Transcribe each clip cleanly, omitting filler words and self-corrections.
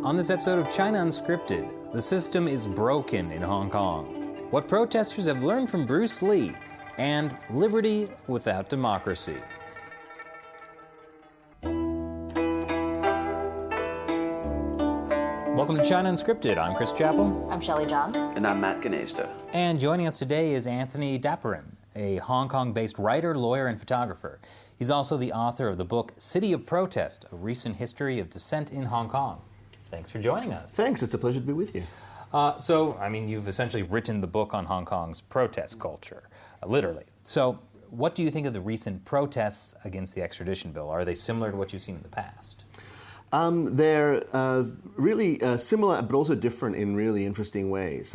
On this episode of China Unscripted, the system is broken in Hong Kong. What protesters have learned from Bruce Lee, and liberty without democracy. Welcome to China Unscripted. I'm Chris Chappell. I'm Shelley Zhang. And I'm Matt Gnesta. And joining us today is Antony Dapiran, a Hong Kong-based writer, lawyer, and photographer. He's also the author of the book City of Protest, A Recent History of Dissent in Hong Kong. Thanks for joining us. Thanks, it's a pleasure to be with you. You've essentially written the book on Hong Kong's protest culture, literally. So, what do you think of the recent protests against the extradition bill? Are they similar to what you've seen in the past? They're really similar, but also different in really interesting ways.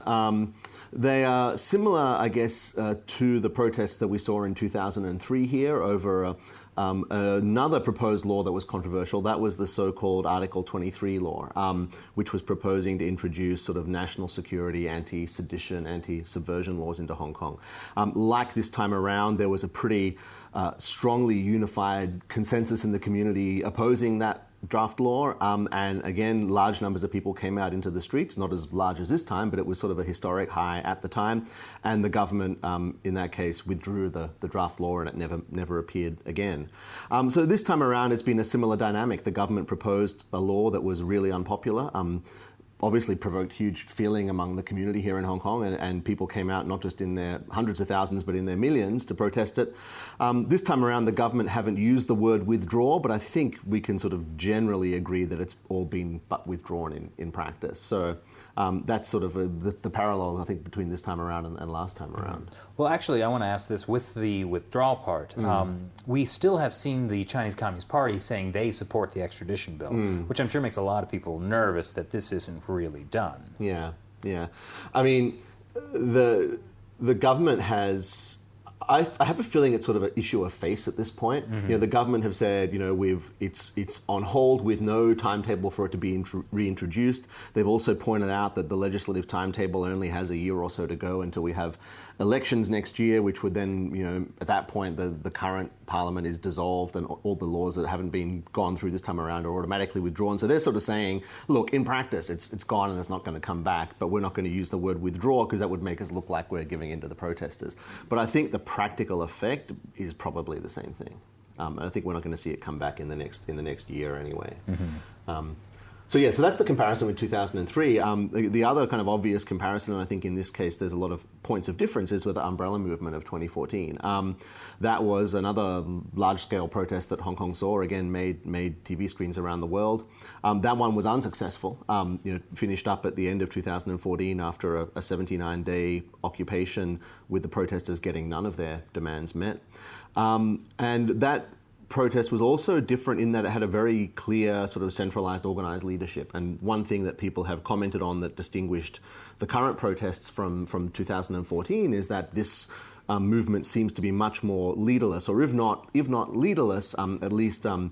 They are similar, I guess, to the protests that we saw in 2003 here over another proposed law that was controversial. That was the so-called Article 23 law, which was proposing to introduce sort of national security, anti-sedition, anti-subversion laws into Hong Kong. Like this time around, there was a pretty strongly unified consensus in the community opposing that draft law, and again, large numbers of people came out into the streets, not as large as this time, but it was sort of a historic high at the time, and the government, in that case, withdrew the draft law, and it never appeared again. So this time around, it's been a similar dynamic. The government proposed a law that was really unpopular, obviously provoked huge feeling among the community here in Hong Kong, and people came out not just in their hundreds of thousands, but in their millions to protest it. This time around, the government haven't used the word withdraw, but I think we can sort of generally agree that it's all been but withdrawn in practice. So that's sort of the parallel, I think, between this time around and last time around. Well, actually, I want to ask this with the withdrawal part. We still have seen the Chinese Communist Party saying they support the extradition bill, which I'm sure makes a lot of people nervous that this isn't really done. Yeah. I mean, the government has. I have a feeling it's sort of an issue of face at this point. You know, the government have said, it's on hold with no timetable for it to be reintroduced. They've also pointed out that the legislative timetable only has a year or so to go until we have elections next year, which would then, at that point, the current parliament is dissolved and all the laws that haven't been gone through this time around are automatically withdrawn. So they're sort of saying, look, in practice, it's gone and it's not going to come back, but we're not going to use the word withdraw because that would make us look like we're giving in to the protesters. But I think the practical effect is probably the same thing. I think we're not going to see it come back in the next year anyway. So that's the comparison with 2003. The other kind of obvious comparison, and I think in this case there's a lot of points of difference, is with the umbrella movement of 2014. That was another large-scale protest that Hong Kong saw, again made TV screens around the world. That one was unsuccessful, finished up at the end of 2014 after a 79-day occupation with the protesters getting none of their demands met. And that protest was also different in that it had a very clear sort of centralized organized leadership. And one thing that people have commented on that distinguished the current protests from 2014 is that this movement seems to be much more leaderless, or if not leaderless, at least the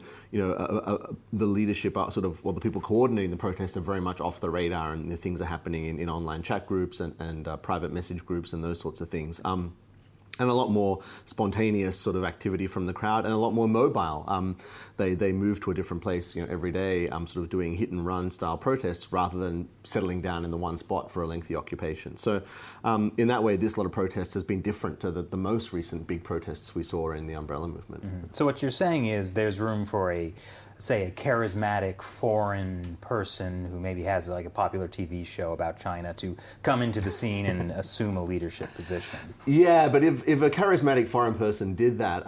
leadership are sort of, or the people coordinating the protests are very much off the radar, and things are happening in online chat groups and private message groups and those sorts of things. And a lot more spontaneous sort of activity from the crowd, and a lot more mobile. They move to a different place, every day, sort of doing hit and run style protests rather than settling down in the one spot for a lengthy occupation. So, in that way, this lot of protests has been different to the most recent big protests we saw in the umbrella movement. So what you're saying is there's room for a charismatic foreign person who maybe has like a popular TV show about China to come into the scene and assume a leadership position. Yeah, but if a charismatic foreign person did that,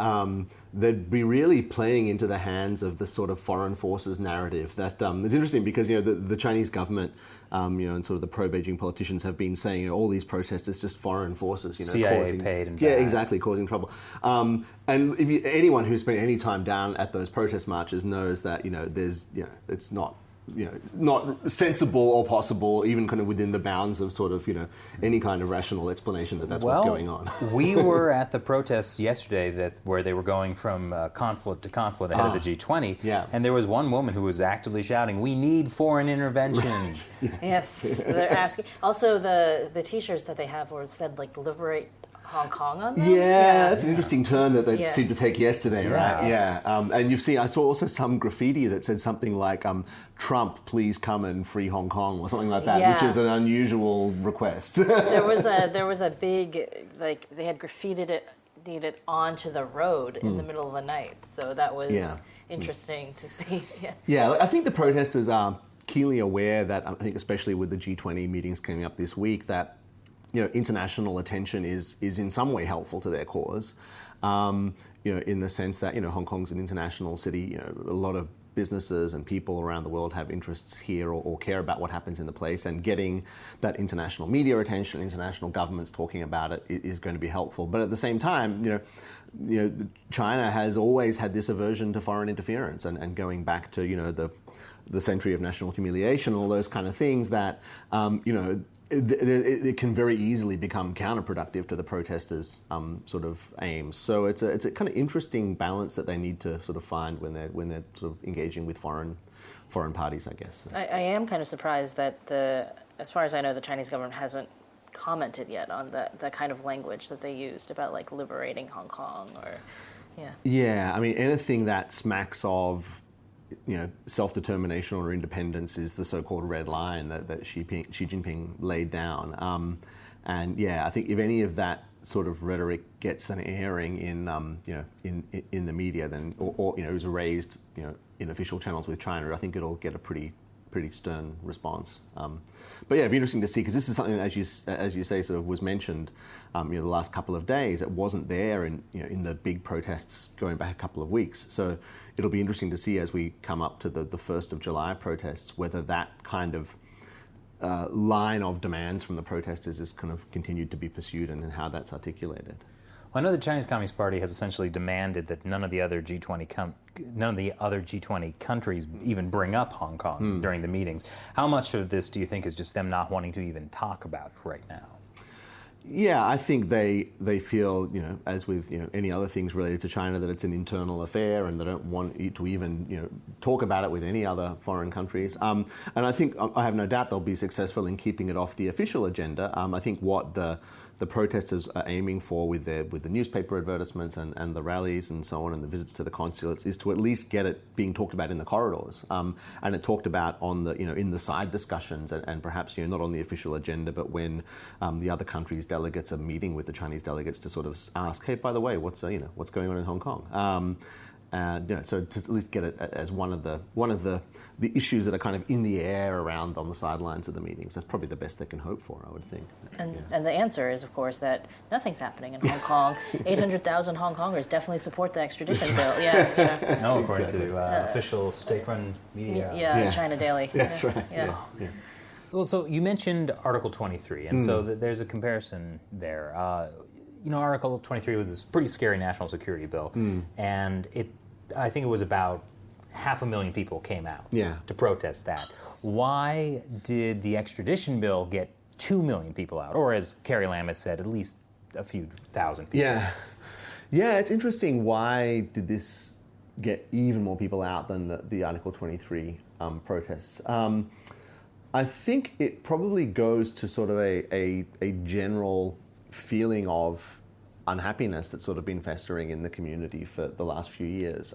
they'd be really playing into the hands of the sort of foreign forces narrative. That it's interesting because the Chinese government, and sort of the pro-Beijing politicians have been saying all these protests is just foreign forces, CIA paid and bad. Exactly, causing trouble. And if anyone who's spent any time down at those protest marches knows that there's it's not not sensible or possible, even kind of within the bounds of sort of, any kind of rational explanation that's what's going on. We were at the protests yesterday where they were going from consulate to consulate ahead of the G20, and there was one woman who was actively shouting, "We need foreign intervention." Right. Yes, they're asking. Also, the T-shirts that they have where it said, like, liberate Hong Kong on them? Yeah, that's an interesting turn that they seemed to take yesterday, Yeah. right? Yeah. And you've seen, I saw also some graffiti that said something like, Trump, please come and free Hong Kong, or something like that, which is an unusual request. There was a big, like, they had graffitied it onto the road in the middle of the night. So that was interesting to see. Yeah, I think the protesters are keenly aware that, I think especially with the G20 meetings coming up this week, that international attention is in some way helpful to their cause. In the sense that Hong Kong's an international city. A lot of businesses and people around the world have interests here or care about what happens in the place, and getting that international media attention, international governments talking about it is going to be helpful. But at the same time, China has always had this aversion to foreign interference, and going back to the century of national humiliation, all those kind of things that it can very easily become counterproductive to the protesters' sort of aims. So it's a kind of interesting balance that they need to sort of find when they're sort of engaging with foreign parties, I guess. I am kind of surprised that as far as I know, the Chinese government hasn't commented yet on the kind of language that they used about like liberating Hong Kong or Yeah, I mean anything that smacks of self-determination or independence is the so-called red line that Xi Jinping laid down. And I think if any of that sort of rhetoric gets an airing in the media, then or is raised in official channels with China, I think it'll get a pretty stern response. But it'd be interesting to see, because this is something that, as you say, sort of was mentioned the last couple of days. It wasn't there in the big protests going back a couple of weeks. So it'll be interesting to see as we come up to the 1st of July protests, whether that kind of line of demands from the protesters is kind of continued to be pursued, and how that's articulated. Well, I know the Chinese Communist Party has essentially demanded that none of the other G20 countries even bring up Hong Kong during the meetings. How much of this do you think is just them not wanting to even talk about it right now? Yeah, I think they feel, as with any other things related to China, that it's an internal affair, and they don't want it to even talk about it with any other foreign countries. And I think I have no doubt they'll be successful in keeping it off the official agenda. I think what the protesters are aiming for with the newspaper advertisements and the rallies and so on, and the visits to the consulates, is to at least get it being talked about in the corridors, and it talked about on the in the side discussions, and perhaps not on the official agenda, but when the other countries' delegates are meeting with the Chinese delegates to sort of ask, hey, by the way, what's going on in Hong Kong? So to at least get it as one of the issues that are kind of in the air around on the sidelines of the meetings. That's probably the best they can hope for, I would think. And the answer is, of course, that nothing's happening in Hong Kong. 800,000 Hong Kongers definitely support the extradition bill. No, according to official state-run media. China Daily. That's right. Yeah. Well, so you mentioned Article 23, and so there's a comparison there. Article 23 was this pretty scary national security bill, and I think it was about 500,000 people came out to protest that. Why did the extradition bill get 2 million people out? Or as Carrie Lam has said, at least a few thousand people. Yeah, it's interesting. Why did this get even more people out than the Article 23 protests? I think it probably goes to sort of a general feeling of unhappiness that's sort of been festering in the community for the last few years.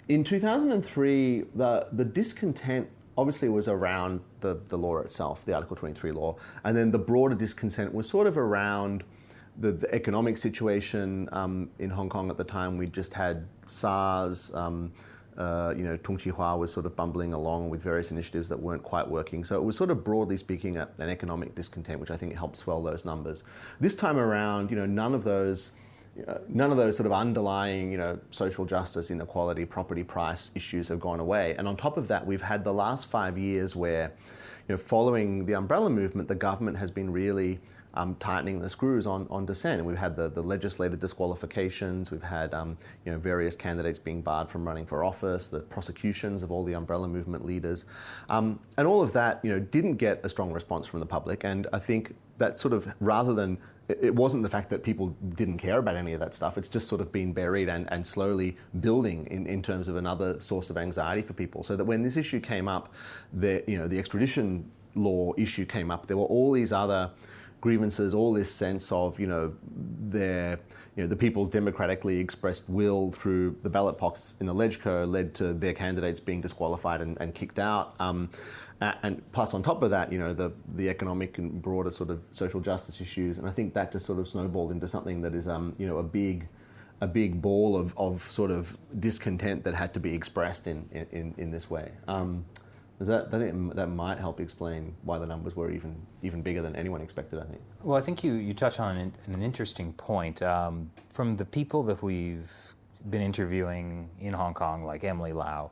In 2003, the discontent obviously was around the law itself, the Article 23 law, and then the broader discontent was sort of around the economic situation in Hong Kong at the time. We just had SARS. Tung Chee-hwa was sort of bumbling along with various initiatives that weren't quite working. So it was sort of broadly speaking an economic discontent, which I think helped swell those numbers. This time around, none of those sort of underlying, social justice, inequality, property price issues have gone away. And on top of that, we've had the last 5 years where, following the umbrella movement, the government has been really tightening the screws on dissent. And we've had the legislative disqualifications, we've had various candidates being barred from running for office, the prosecutions of all the umbrella movement leaders. And all of that didn't get a strong response from the public. And I think that sort of, rather than, it wasn't the fact that people didn't care about any of that stuff, it's just sort of been buried and slowly building in terms of another source of anxiety for people. So that when this issue came up, the extradition law issue came up, there were all these other grievances, all this sense of, the people's democratically expressed will through the ballot box in the LegCo led to their candidates being disqualified and kicked out. And plus on top of that, the economic and broader sort of social justice issues. And I think that just sort of snowballed into something that is, a big ball of sort of discontent that had to be expressed in this way. I think that might help explain why the numbers were even bigger than anyone expected, I think. Well, I think you touch on an interesting point. From the people that we've been interviewing in Hong Kong, like Emily Lau,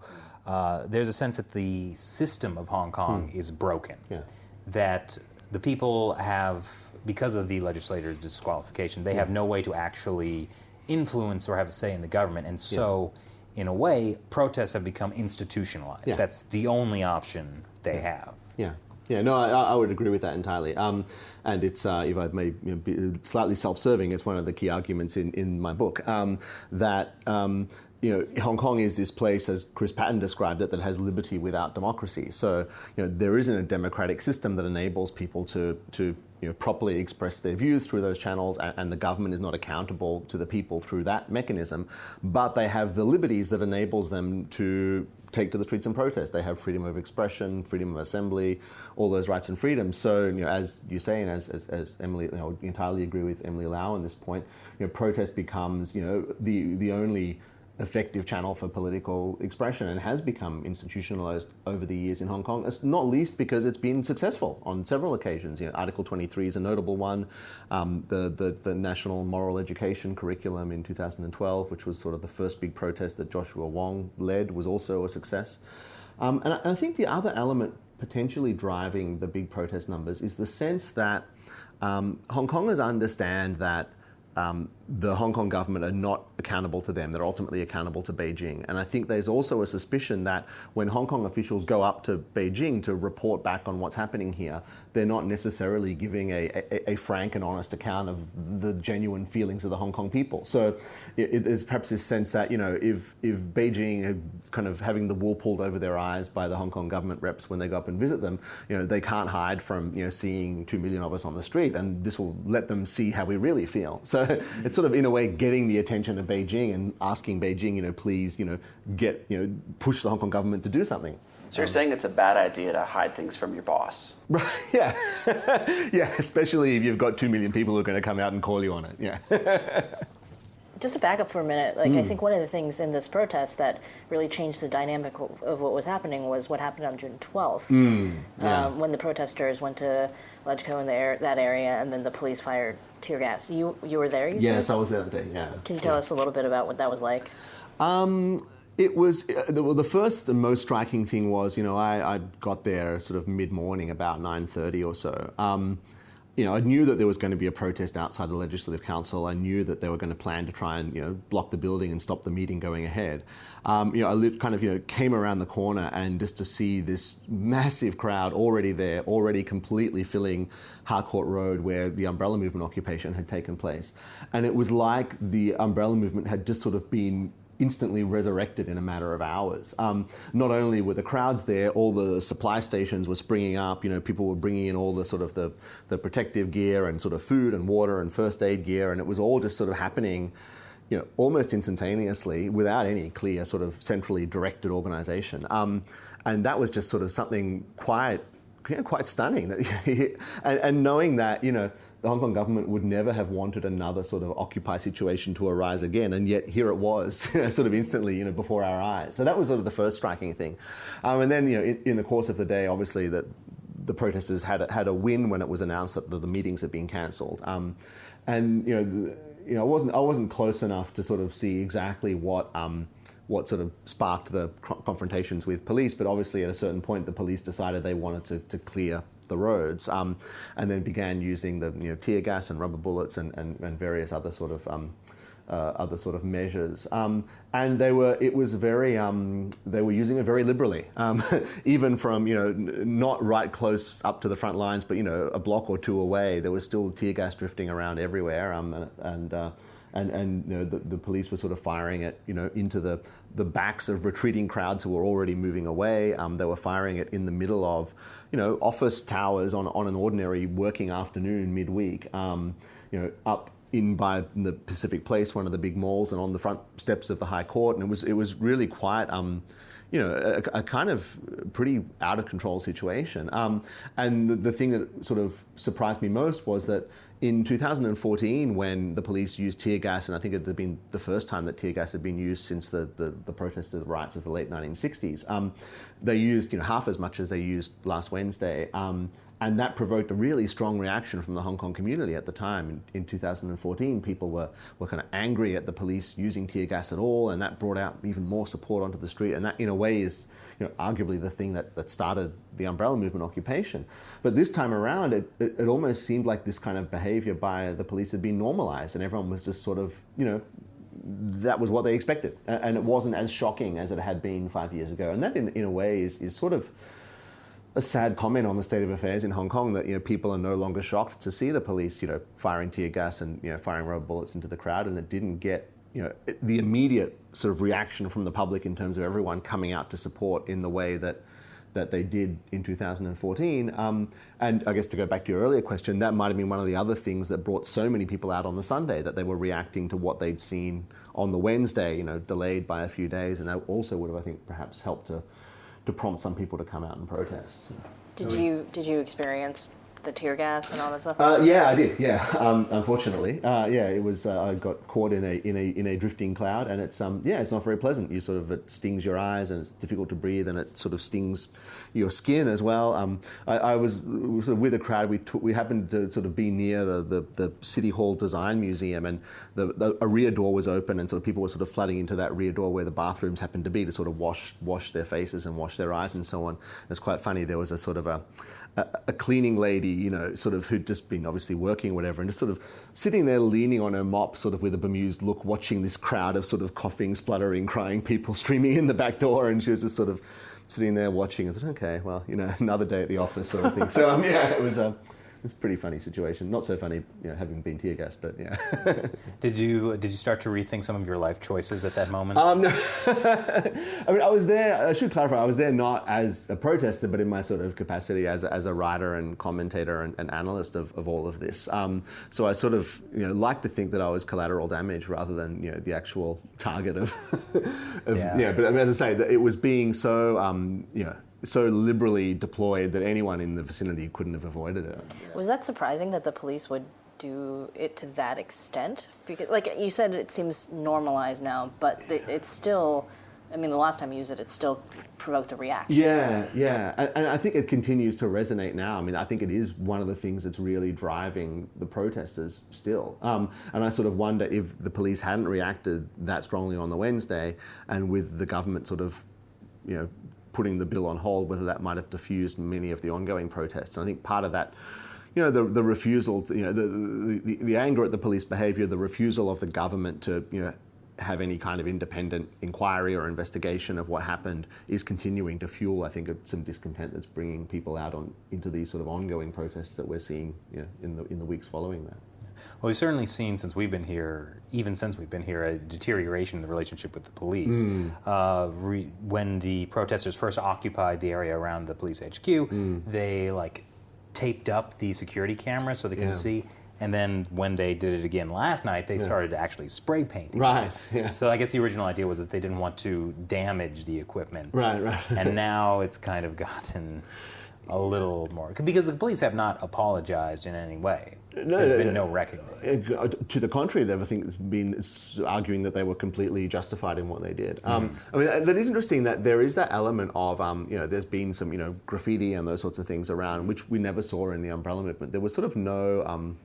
there's a sense that the system of Hong Kong is broken. Yeah. That the people have, because of the legislator's disqualification, they have no way to actually influence or have a say in the government. And so, in a way, protests have become institutionalized. Yeah. That's the only option they have. Yeah. Yeah, no, I would agree with that entirely. And it's, if I may be slightly self-serving, it's one of the key arguments in my book, that Hong Kong is this place, as Chris Patton described it, that has liberty without democracy. So, there isn't a democratic system that enables people to properly express their views through those channels, and the government is not accountable to the people through that mechanism. But they have the liberties that enables them to take to the streets and protest. They have freedom of expression, freedom of assembly, all those rights and freedoms. So, as you say, and as Emily, I entirely agree with Emily Lau on this point, protest becomes, the only effective channel for political expression, and has become institutionalized over the years in Hong Kong. It's not least because it's been successful on several occasions. Article 23 is a notable one. The National Moral Education Curriculum in 2012, which was sort of the first big protest that Joshua Wong led, was also a success. And I think the other element potentially driving the big protest numbers is the sense that Hong Kongers understand that the Hong Kong government are not accountable to them. They're ultimately accountable to Beijing. And I think there's also a suspicion that when Hong Kong officials go up to Beijing to report back on what's happening here, they're not necessarily giving a frank and honest account of the genuine feelings of the Hong Kong people. So there's perhaps this sense that, if Beijing are kind of having the wool pulled over their eyes by the Hong Kong government reps when they go up and visit them, they can't hide from, seeing 2 million of us on the street, and this will let them see how we really feel. So it's sort of, in a way, getting the attention of Beijing and asking Beijing, please, push the Hong Kong government to do something. So you're saying it's a bad idea to hide things from your boss? Right, yeah. Yeah, especially if you've got 2 million people who are going to come out and call you on it, yeah. Just to back up for a minute, I think one of the things in this protest that really changed the dynamic of what was happening was what happened on June 12th, when the protesters went to LegCo in that area, and then the police fired tear gas. You were there, you said? Yes, I was there that day, yeah. Can you tell us a little bit about what that was like? It was, the first and most striking thing was, I got there sort of mid-morning, about 9:30 or so. I knew that there was going to be a protest outside the Legislative Council. I knew that they were going to plan to try and, block the building and stop the meeting going ahead. I came around the corner, and just to see this massive crowd already there, already completely filling Harcourt Road where the Umbrella Movement occupation had taken place. And it was like the Umbrella Movement had just sort of been instantly resurrected in a matter of hours. Not only were the crowds there, all the supply stations were springing up. People were bringing in all the sort of the protective gear and sort of food and water and first aid gear, and it was all just sort of happening, almost instantaneously without any clear sort of centrally directed organization. And that was just sort of something quite stunning. And knowing that, the Hong Kong government would never have wanted another sort of Occupy situation to arise again, and yet here it was, sort of instantly, before our eyes. So that was sort of the first striking thing. And then, in the course of the day, obviously, that the protesters had a win when it was announced that the meetings had been cancelled. I wasn't close enough to sort of see exactly what sort of sparked the confrontations with police, but obviously at a certain point the police decided they wanted to clear the roads, and then began using the tear gas and rubber bullets and various other sort of measures. And they were using it very liberally, even from not right close up to the front and a block or two away. There was still tear gas drifting around everywhere, and and the police were sort of firing it, into the backs of retreating crowds who were already moving away. They were firing it in the middle of, office towers on an ordinary working afternoon midweek, up in the Pacific Place, one of the big malls, and on the front steps of the High Court, and it was really quite. A kind of pretty out of control situation. And the thing that sort of surprised me most was that in 2014, when the police used tear gas, and I think it had been the first time that tear gas had been used since the protests of the riots of the late 1960s, they used half as much as they used last Wednesday. And that provoked a really strong reaction from the Hong Kong community at the time. In 2014, people were kind of angry at the police using tear gas at all, and that brought out even more support onto the street. And that, in a way, is arguably the thing that started the umbrella movement occupation. But this time around, it almost seemed like this kind of behavior by the police had been normalized, and everyone was just sort of, that was what they expected. And it wasn't as shocking as it had been 5 years ago. And that, in a way, is sort of a sad comment on the state of affairs in Hong Kong, that people are no longer shocked to see the police, firing tear gas and firing rubber bullets into the crowd, and it didn't get the immediate sort of reaction from the public in terms of everyone coming out to support in the way that they did in 2014. And I guess to go back to your earlier question, that might have been one of the other things that brought so many people out on the Sunday, that they were reacting to what they'd seen on the Wednesday, delayed by a few days, and that also would have, I think, perhaps helped to prompt some people to come out and protest. Did you experience the tear gas and all that stuff? Yeah, I did. Yeah, unfortunately, it was. I got caught in a drifting cloud, and it's it's not very pleasant. It stings your eyes, and it's difficult to breathe, and it sort of stings your skin as well. I was sort of with a crowd. We happened to sort of be near the City Hall Design Museum, and a rear door was open, and sort of people were sort of flooding into that rear door where the bathrooms happened to be to sort of wash their faces and wash their eyes and so on. It's quite funny. There was a sort of a cleaning lady, sort of who'd just been obviously working or whatever, and just sort of sitting there leaning on her mop, sort of with a bemused look, watching this crowd of sort of coughing, spluttering, crying people streaming in the back door, and she was just sort of sitting there watching. I thought, okay, well, another day at the office sort of thing. So it was a pretty funny situation. Not so funny, having been tear gassed, but yeah. Did you start to rethink some of your life choices at that moment? No. I mean, I was there. I should clarify. I was there not as a protester, but in my sort of capacity as a writer and commentator and analyst of all of this. So I sort of like to think that I was collateral damage rather than the actual target of. Yeah. But I mean, as I say, that it was being so so liberally deployed that anyone in the vicinity couldn't have avoided it. Was that surprising that the police would do it to that extent? Because, like you said, it seems normalized now, but it's still, I mean, the last time you used it still provoked a reaction. Yeah. And I think it continues to resonate now. I mean, I think it is one of the things that's really driving the protesters still. And I sort of wonder if the police hadn't reacted that strongly on the Wednesday, and with the government sort of, putting the bill on hold, whether that might have diffused many of the ongoing protests. And I think part of that, the refusal, the anger at the police behaviour, the refusal of the government to, have any kind of independent inquiry or investigation of what happened is continuing to fuel, I think, some discontent that's bringing people out into these sort of ongoing protests that we're seeing, in the weeks following that. Well, we've certainly seen even since we've been here, a deterioration in the relationship with the police. When the protesters first occupied the area around the police HQ, they taped up the security cameras so they couldn't see. And then when they did it again last night, they started to actually spray paint. Right. Yeah. So I guess the original idea was that they didn't want to damage the equipment. Right. And now it's kind of gotten a little more, because the police have not apologized in any way. There's been no recognition. To the contrary, they've, I think, been arguing that they were completely justified in what they did. I mean, that is interesting that there is that element of, there's been some, graffiti and those sorts of things around, which we never saw in the umbrella movement. There was sort of no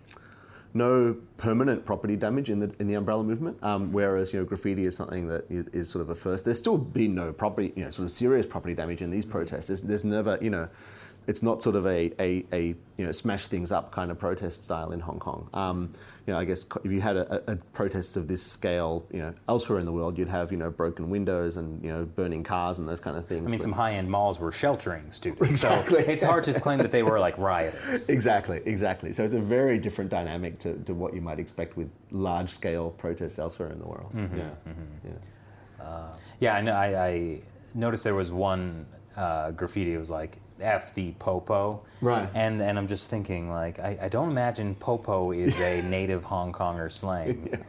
permanent property damage in the umbrella movement, whereas graffiti is something that is sort of a first. There's still been no property, sort of serious property damage in these protests. There's never, it's not sort of a smash things up kind of protest style in Hong Kong. I guess if you had a protests of this scale, elsewhere in the world, you'd have broken windows and burning cars and those kind of things. I mean, some high-end malls were sheltering students, Exactly. so it's hard to claim that they were like rioters. Exactly. So it's a very different dynamic to what you might expect with large-scale protests elsewhere in the world. Yeah, I know. I noticed there was one graffiti. It was like "F the Popo," right? And I'm just thinking, like, I don't imagine Popo is a native Hong Konger slang.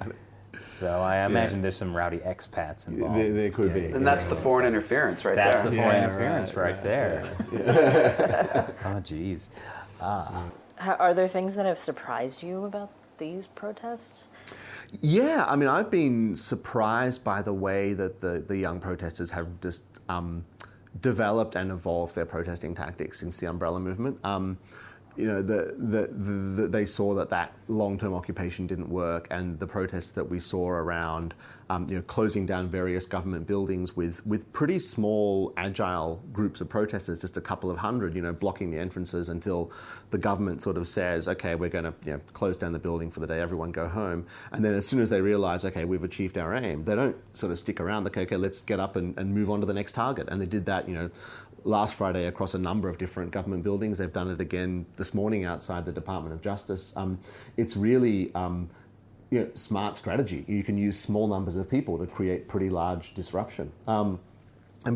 So I imagine there's some rowdy expats involved. There could be. And that's the foreign interference right That's there. the foreign interference right there. Oh, geez. Are there things that have surprised you about these protests? Yeah, I mean, I've been surprised by the way that the young protesters have just developed and evolved their protesting tactics since the umbrella movement. They saw that long-term occupation didn't work, and the protests that we saw around closing down various government buildings with pretty small, agile groups of protesters, just a couple of hundred, blocking the entrances until the government sort of says, okay, we're going to close down the building for the day, everyone go home. And then as soon as they realize, okay, we've achieved our aim, they don't sort of stick around, okay, let's get up and move on to the next target. And they did that, last Friday across a number of different government buildings. They've done it again this morning outside the Department of Justice. It's really smart strategy. You can use small numbers of people to create pretty large disruption. And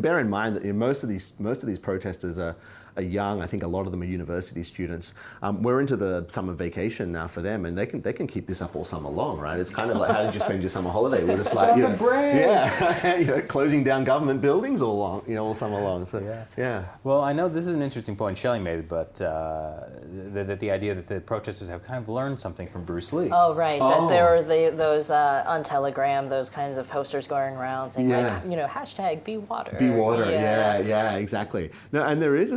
bear in mind that most of these protesters are young. I think a lot of them are university students. We're into the summer vacation now for them, and they can keep this up all summer long, right? It's kind of like, how did you spend your summer holiday? We're just like, closing down government buildings all summer long. So yeah. Well, I know this is an interesting point Shelley made, but that the idea that the protesters have kind of learned something from Bruce Lee. Oh, right. That there were those on Telegram, those kinds of posters going around saying hashtag be water. Be water. Yeah, exactly. No, and there is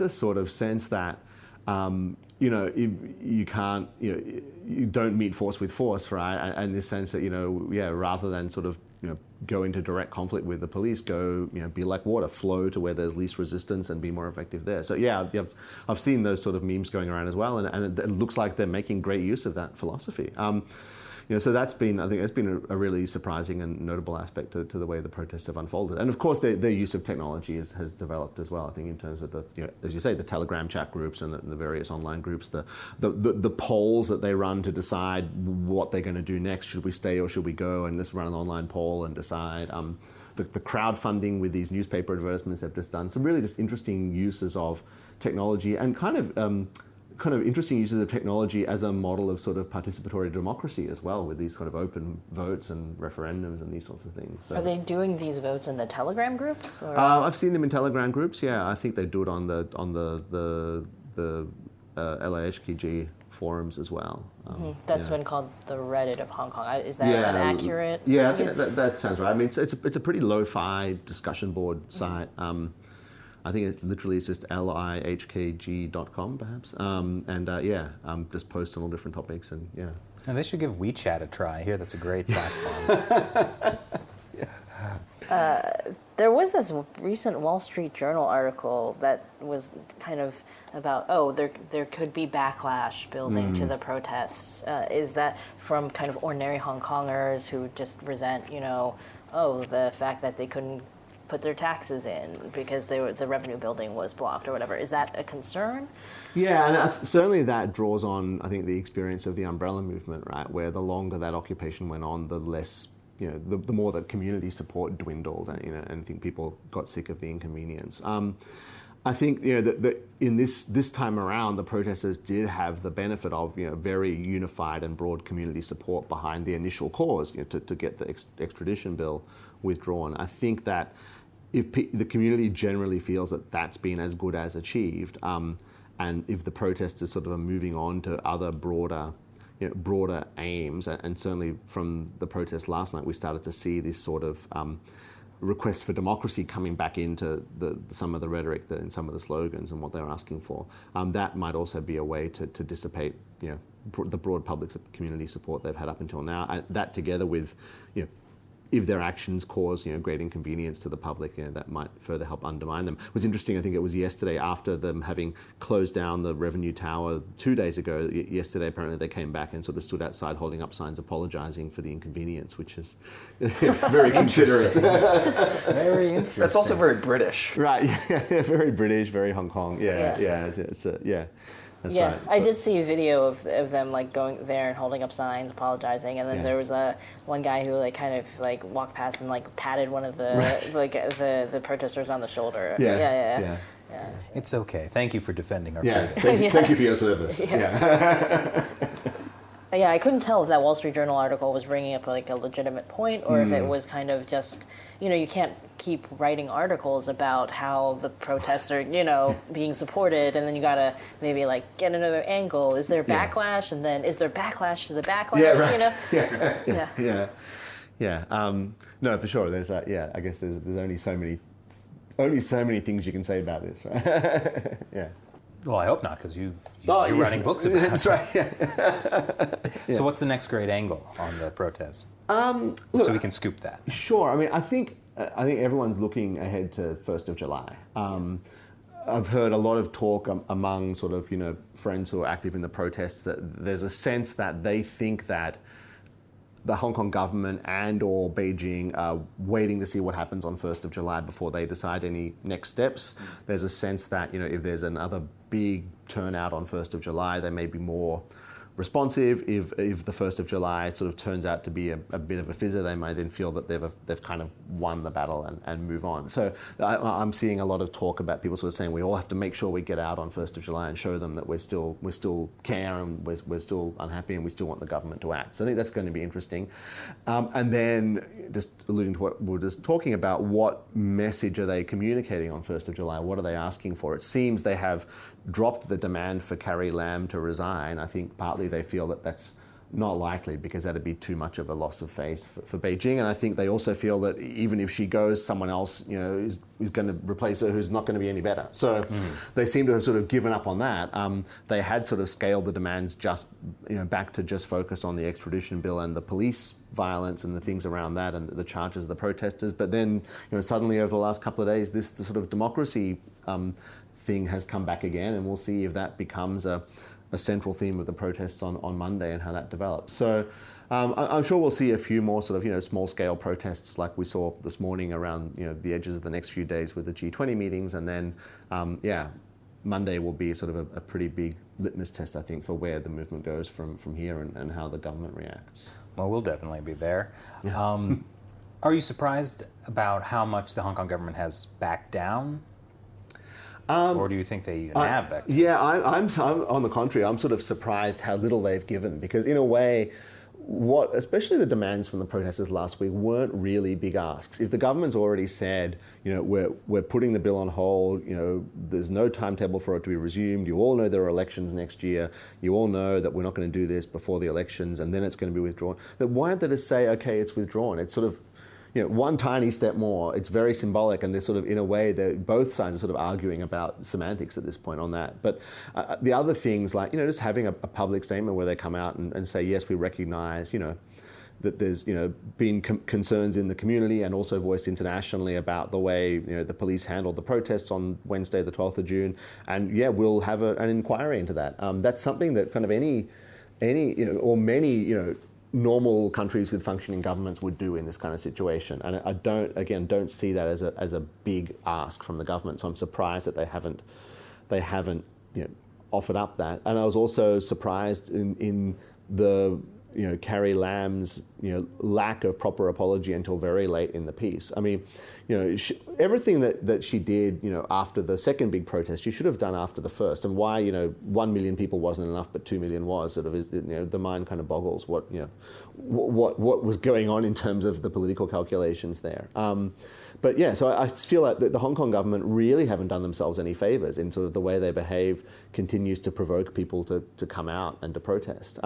a sort of sense that you can't, you don't meet force with force, right? And this sense that rather than sort of go into direct conflict with the police, go be like water, flow to where there's least resistance and be more effective there. So yeah, I've seen those sort of memes going around as well, and it looks like they're making great use of that philosophy. So I think that's been a really surprising and notable aspect to the way the protests have unfolded. And of course, their use of technology has developed as well. I think in terms of as you say, the Telegram chat groups and the various online groups, the polls that they run to decide what they're going to do next. Should we stay or should we go? And let's run an online poll and decide. The crowdfunding with these newspaper advertisements they've just done. Some really just interesting uses of technology and kind of interesting uses of technology as a model of sort of participatory democracy as well, with these kind of open votes and referendums and these sorts of things. So, are they doing these votes in the Telegram groups? Or? I've seen them in Telegram groups. Yeah, I think they do it on the LAHKG forums as well. That's been called the Reddit of Hong Kong. Is that accurate? Yeah, I think that sounds right. I mean, it's a pretty lo-fi discussion board site. I think it's just lihkg.com perhaps, just post on all different topics and yeah. And they should give WeChat a try. I hear that's a great platform. There was this recent Wall Street Journal article that was kind of about, there could be backlash building to the protests. Is that from kind of ordinary Hong Kongers who just resent, the fact that they couldn't put their taxes in because the revenue building was blocked or whatever. Is that a concern? Yeah, and certainly that draws on, I think, the experience of the umbrella movement, right? Where the longer that occupation went on, the less, the more that community support dwindled, and I think people got sick of the inconvenience. I think that in this time around, the protesters did have the benefit of very unified and broad community support behind the initial cause to get the extradition bill withdrawn. I think that if the community generally feels that that's been as good as achieved, and if the protesters sort of are moving on to other broader aims, and certainly from the protest last night, we started to see this sort of requests for democracy coming back into some of the rhetoric and some of the slogans and what they're asking for. That might also be a way to dissipate the broad public community support they've had up until now. That together with if their actions cause great inconvenience to the public, that might further help undermine them. It was interesting. I think it was yesterday, after them having closed down the Revenue Tower 2 days ago. Yesterday, apparently, they came back and sort of stood outside holding up signs apologising for the inconvenience, which is very considerate. Very interesting. That's also very British. Right? Yeah, very British, very Hong Kong. Yeah. That's right. I did see a video of them like going there and holding up signs, apologizing, and then there was one guy who like kind of like walked past and like patted one of the the protesters on the shoulder. Yeah. It's okay. Thank you for defending our Yeah. freedom. Thank you for your service. Yeah. Yeah, I couldn't tell if that Wall Street Journal article was bringing up like a legitimate point or if it was kind of just, you can't keep writing articles about how the protests are, being supported, and then you gotta maybe like get another angle. Is there backlash, and then is there backlash to the backlash? Yeah, right. Yeah. No, for sure. There's I guess there's only so many things you can say about this, right? Yeah. Well, I hope not, because you're writing books about it. That's right. Yeah. So what's the next great angle on the protest? Look, so we can scoop that. Sure. I mean, I think everyone's looking ahead to 1st of July. I've heard a lot of talk among sort of, friends who are active in the protests that there's a sense that they think that the Hong Kong government and or Beijing are waiting to see what happens on 1st of July before they decide any next steps. There's a sense that, if there's another big turnout on 1st of July, they may be more responsive. If the 1st of July sort of turns out to be a bit of a fizzer, they may then feel that they've kind of won the battle and move on. So I'm seeing a lot of talk about people sort of saying we all have to make sure we get out on 1st of July and show them that we still care and we're still unhappy and we still want the government to act. So I think that's going to be interesting. And then just alluding to what we were just talking about, what message are they communicating on 1st of July? What are they asking for? It seems they have dropped the demand for Carrie Lam to resign. I think partly they feel that that's not likely because that'd be too much of a loss of face for Beijing. And I think they also feel that even if she goes, someone else, is going to replace her who's not going to be any better. So they seem to have sort of given up on that. They had sort of scaled the demands just, back to just focus on the extradition bill and the police violence and the things around that and the charges of the protesters. But then, suddenly over the last couple of days, this sort of democracy thing has come back again, and we'll see if that becomes a central theme of the protests on Monday and how that develops. So I'm sure we'll see a few more sort of small-scale protests like we saw this morning around the edges of the next few days with the G20 meetings, and then Monday will be sort of a pretty big litmus test, I think, for where the movement goes from here and how the government reacts. Well, we'll definitely be there. Yeah. Are you surprised about how much the Hong Kong government has backed down? Or do you think they even have backed down? Yeah, I'm on the contrary. I'm sort of surprised how little they've given, because in a way, especially the demands from the protesters last week weren't really big asks. If the government's already said, we're putting the bill on hold, there's no timetable for it to be resumed, you all know there are elections next year, you all know that we're not going to do this before the elections and then it's going to be withdrawn, then why don't they just say, okay, it's withdrawn? It's sort of, one tiny step more. It's very symbolic, and they're sort of, in a way, both sides are sort of arguing about semantics at this point on that. But the other things, like, just having a public statement where they come out and say, yes, we recognize, that there's, been concerns in the community and also voiced internationally about the way, the police handled the protests on Wednesday, the 12th of June. And yeah, we'll have an inquiry into that. That's something that kind of any or many, normal countries with functioning governments would do in this kind of situation. And I don't see that as a big ask from the government. So I'm surprised that they haven't offered up that. And I was also surprised in the Carrie Lam's lack of proper apology until very late in the piece. I mean, everything that she did after the second big protest, she should have done after the first. And why 1 million people wasn't enough, but 2 million was, sort of is, the mind kind of boggles what was going on in terms of the political calculations there. But yeah, so I feel like the Hong Kong government really haven't done themselves any favors in sort of the way they behave continues to provoke people to come out and to protest.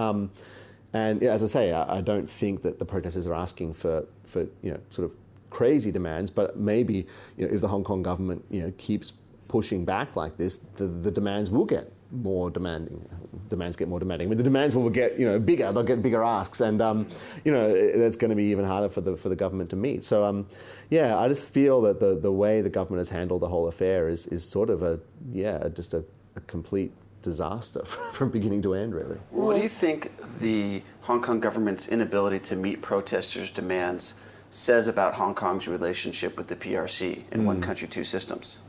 And as I say, I don't think that the protesters are asking for sort of crazy demands, but maybe if the Hong Kong government keeps pushing back like this, the demands will get more demanding. Demands get more demanding. I mean, the demands will get bigger. They'll get bigger asks, and that's going to be even harder for the government to meet. So I just feel that the way the government has handled the whole affair is sort of just a complete disaster from beginning to end, really. What do you think the Hong Kong government's inability to meet protesters' demands says about Hong Kong's relationship with the PRC and one country, two systems?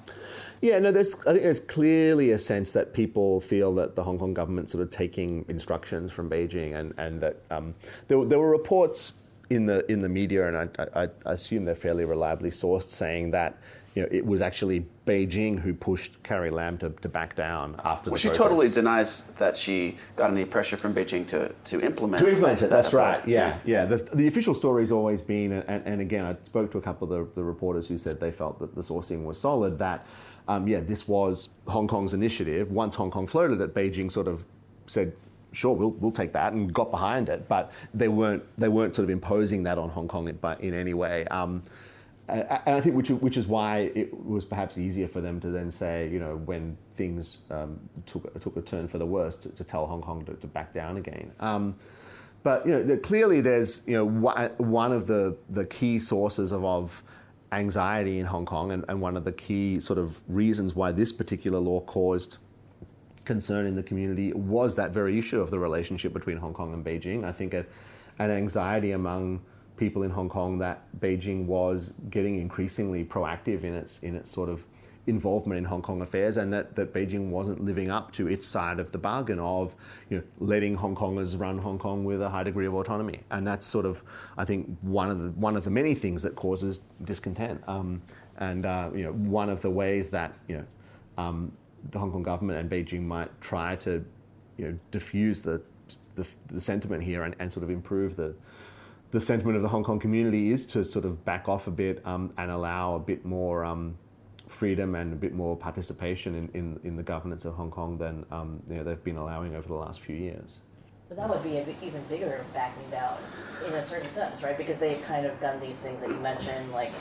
Yeah, no, I think there's clearly a sense that people feel that the Hong Kong government's sort of taking instructions from Beijing, and that there were reports in the media, and I assume they're fairly reliably sourced, saying that it was actually Beijing who pushed Carrie Lam to back down after the she protests. Totally denies that she got any pressure from Beijing to implement it. To implement it, that's right. Yeah. The official story's always been, and again, I spoke to a couple of the reporters who said they felt that the sourcing was solid, that this was Hong Kong's initiative. Once Hong Kong floated it, Beijing sort of said, sure, we'll take that, and got behind it, but they weren't sort of imposing that on Hong Kong in any way. And I think which is why it was perhaps easier for them to then say, when things took a turn for the worse, to tell Hong Kong to back down again. But clearly there's one of the key sources of anxiety in Hong Kong, and one of the key sort of reasons why this particular law caused concern in the community was that very issue of the relationship between Hong Kong and Beijing. I think an anxiety among people in Hong Kong that Beijing was getting increasingly proactive in its sort of involvement in Hong Kong affairs, and that Beijing wasn't living up to its side of the bargain of letting Hong Kongers run Hong Kong with a high degree of autonomy. And that's sort of, I think, one of the many things that causes discontent. One of the ways that the Hong Kong government and Beijing might try to diffuse the sentiment here and sort of improve the sentiment of the Hong Kong community is to sort of back off a bit and allow a bit more freedom and a bit more participation in the governance of Hong Kong than they've been allowing over the last few years. But that would be an even bigger backing down in a certain sense, right? Because they've kind of done these things that you mentioned, like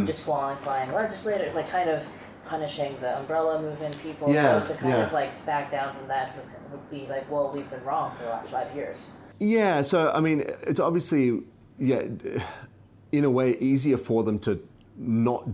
disqualifying legislators, like kind of punishing the umbrella movement people. So to kind of like back down from that would be like, well, we've been wrong for the last 5 years. Yeah, so I mean, it's obviously in a way easier for them to not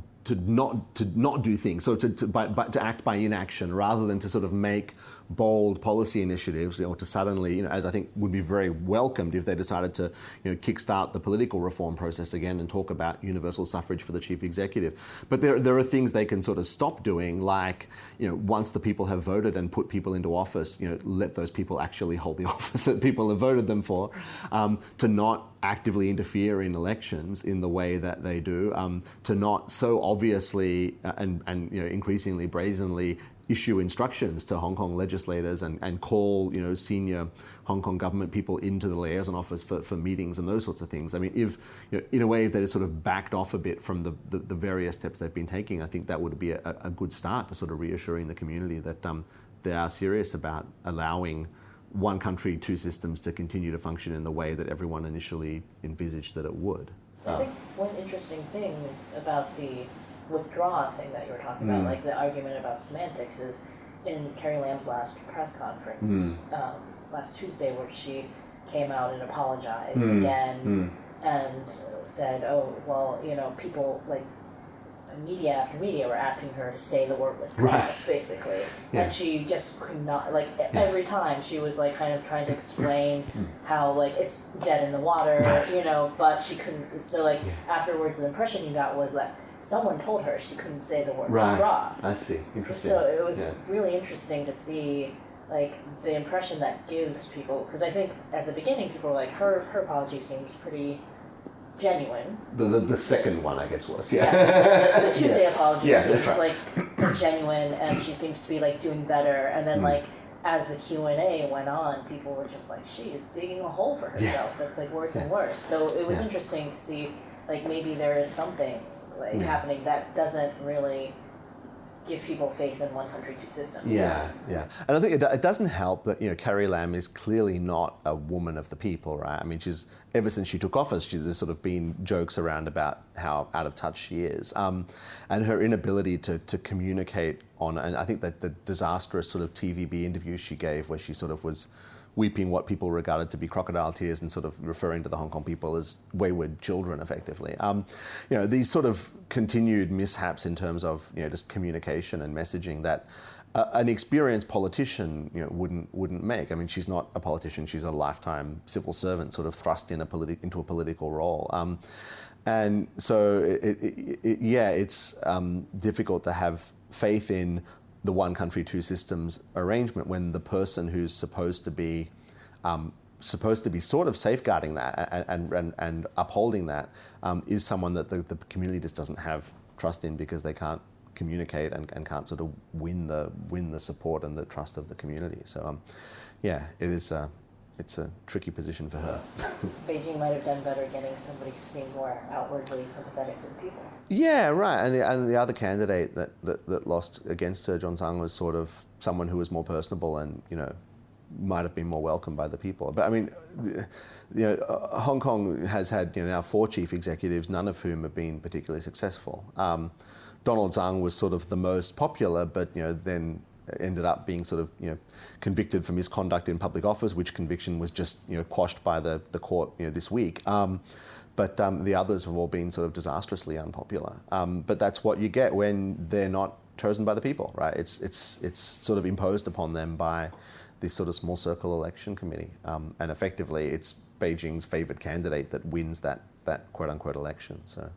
do things, so to act by inaction rather than to sort of make bold policy initiatives, to suddenly, as I think would be very welcomed if they decided to, kickstart the political reform process again and talk about universal suffrage for the chief executive. But there are things they can sort of stop doing, like, once the people have voted and put people into office, let those people actually hold the office that people have voted them for, to not actively interfere in elections in the way that they do, to not so obviously and increasingly brazenly issue instructions to Hong Kong legislators and call senior Hong Kong government people into the liaison office for meetings and those sorts of things. I mean, if in a way if they sort of backed off a bit from the various steps they've been taking, I think that would be a good start to sort of reassuring the community that they are serious about allowing one country, two systems to continue to function in the way that everyone initially envisaged that it would. I think one interesting thing about the withdraw thing that you were talking about, like the argument about semantics, is in Carrie Lam's last press conference last Tuesday, where she came out and apologized again and said, oh, well, people like media after media were asking her to say the word withdraw, basically. Yeah. And she just could not, every time she was like kind of trying to explain how like it's dead in the water, but she couldn't. So afterwards the impression you got was that someone told her she couldn't say the word withdraw. I see. Interesting. So it was really interesting to see like the impression that gives people, because I think at the beginning people were like, her apology seems pretty genuine. The second one, I guess, was. Yeah. The Tuesday apology seems like genuine, and she seems to be like doing better. And then like as the Q&A went on, people were just like, she is digging a hole for herself. It's like worse and worse. So it was interesting to see like maybe there is something like happening that doesn't really give people faith in one country, two systems. Yeah. And I think it doesn't help that, Carrie Lam is clearly not a woman of the people, right? I mean, ever since she took office, there's sort of been jokes around about how out of touch she is. And her inability to communicate and I think that the disastrous sort of TVB interview she gave where she sort of was weeping what people regarded to be crocodile tears and sort of referring to the Hong Kong people as wayward children, effectively. These sort of continued mishaps in terms of just communication and messaging that an experienced politician wouldn't make. I mean, she's not a politician; she's a lifetime civil servant, sort of thrust into a political role. And so, it's difficult to have faith in the one country, two systems arrangement when the person who's supposed to be sort of safeguarding that and upholding that is someone that the community just doesn't have trust in because they can't communicate and can't sort of win the support and the trust of the community. So it's a tricky position for her. Beijing might have done better getting somebody who seemed more outwardly sympathetic to the people. Yeah, right. And the other candidate that lost against her, John Tsang, was sort of someone who was more personable and might have been more welcomed by the people. But I mean, Hong Kong has had now 4 chief executives, none of whom have been particularly successful. Donald Tsang was sort of the most popular, but then ended up being sort of convicted for misconduct in public office, which conviction was just quashed by the court this week. But the others have all been sort of disastrously unpopular. But that's what you get when they're not chosen by the people, right? It's sort of imposed upon them by this sort of small circle election committee, and effectively it's Beijing's favoured candidate that wins that quote unquote election. So.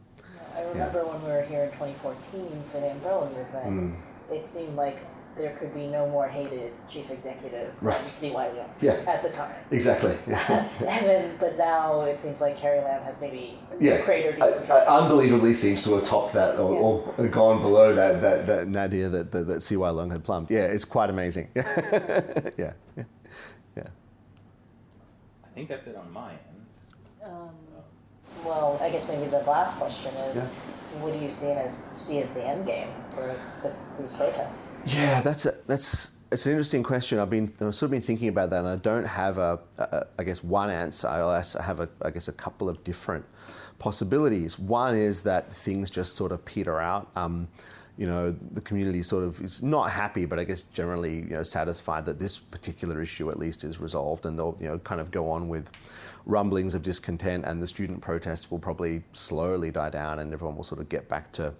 I remember when we were here in 2014 for the Umbrella Movement, it seemed like there could be no more hated chief executive than C.Y. Leung at the time. Exactly. But now it seems like Carrie Lam has maybe cratered. Unbelievably seems to have topped that or gone below that nadir that C.Y. Leung had plumbed. Yeah, it's quite amazing. Yeah. I think that's it on my end. Well, I guess maybe the last question is, what do you see as the end game for these protests? Yeah, it's an interesting question. I've sort of been thinking about that, and I don't have I guess one answer. I have a couple of different possibilities. One is that things just sort of peter out. The community sort of is not happy, but I guess generally, satisfied that this particular issue at least is resolved, and they'll, kind of go on with rumblings of discontent, and the student protests will probably slowly die down, and everyone will sort of get back to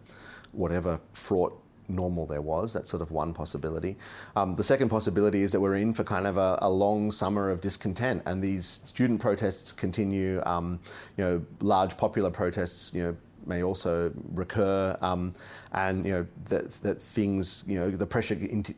whatever fraught normal there was. That's sort of one possibility. The second possibility is that we're in for kind of a long summer of discontent, and these student protests continue. Large popular protests, may also recur, and that things, the pressure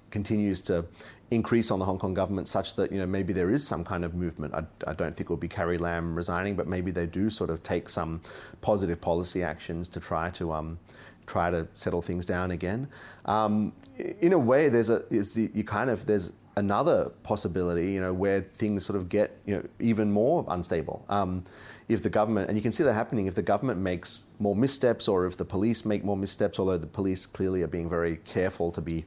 continues to increase on the Hong Kong government, such that maybe there is some kind of movement. I don't think it will be Carrie Lam resigning, but maybe they do sort of take some positive policy actions to try to settle things down again. In a way, there's another possibility, where things sort of get even more unstable. If the government, and you can see that happening, if the government makes more missteps, or if the police make more missteps, although the police clearly are being very careful to be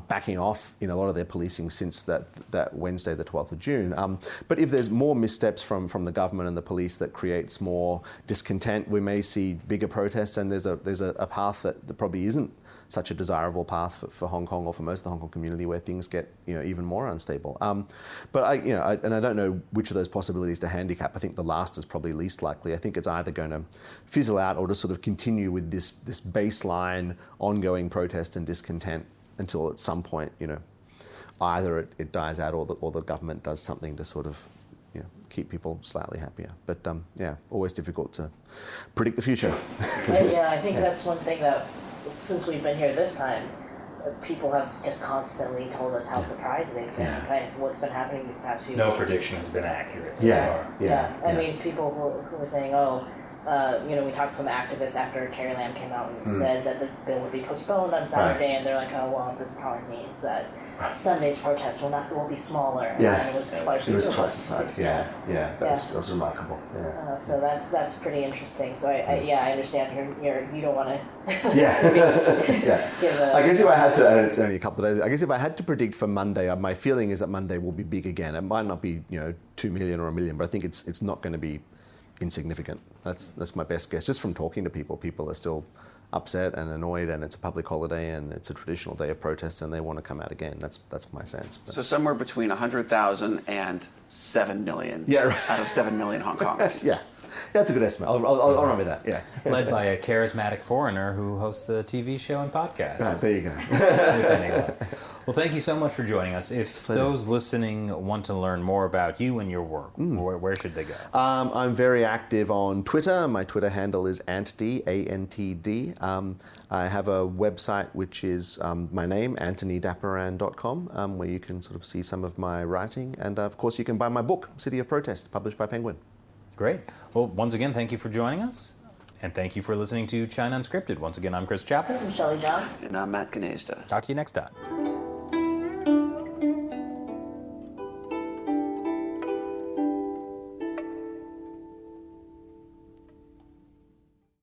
backing off a lot of their policing since that Wednesday, the 12th of June. But if there's more missteps from the government and the police that creates more discontent, we may see bigger protests, and there's a path that probably isn't such a desirable path for Hong Kong, or for most of the Hong Kong community, where things get even more unstable. But I don't know which of those possibilities to handicap. I think the last is probably least likely. I think it's either going to fizzle out or to sort of continue with this baseline ongoing protest and discontent until at some point either it dies out or the government does something to sort of keep people slightly happier. But always difficult to predict the future. I think that's one thing that, since we've been here this time, people have just constantly told us how surprised they've been by what's been happening these past few No days. prediction has been accurate so Yeah. far. I mean, people who were saying, we talked to some activists after Carrie Lam came out and said that the bill would be postponed on Saturday, and they're like, oh, well, this probably means that Sunday's protests will be smaller. Yeah, and it was twice the size. Yeah, that was remarkable. Yeah. So that's pretty interesting. So I understand you don't want to. Yeah. I guess if I had to, and it's only a couple of days. I guess if I had to predict for Monday, my feeling is that Monday will be big again. It might not be 2 million or 1 million, but I think it's not going to be insignificant. That's my best guess. Just from talking to people, people are still upset and annoyed, and it's a public holiday and it's a traditional day of protest, and they want to come out again. That's my sense. But. So somewhere between 100,000 and 7 million. Yeah, right. Out of 7 million Hong Kongers. Yeah, that's a good estimate. I'll run with that. Yeah. Led by a charismatic foreigner who hosts a TV show and podcast. Right, there you go. With anyone. Well, thank you so much for joining us. If those listening want to learn more about you and your work, where should they go? I'm very active on Twitter. My Twitter handle is Antd, A-N-T-D. I have a website which is my name, AntonyDapiran.com, where you can sort of see some of my writing. And of course, you can buy my book, City of Protest, published by Penguin. Great. Well, once again, thank you for joining us. And thank you for listening to China Unscripted. Once again, I'm Chris Chappell. I'm Shelley John. And I'm Matt Gnezda. Talk to you next time.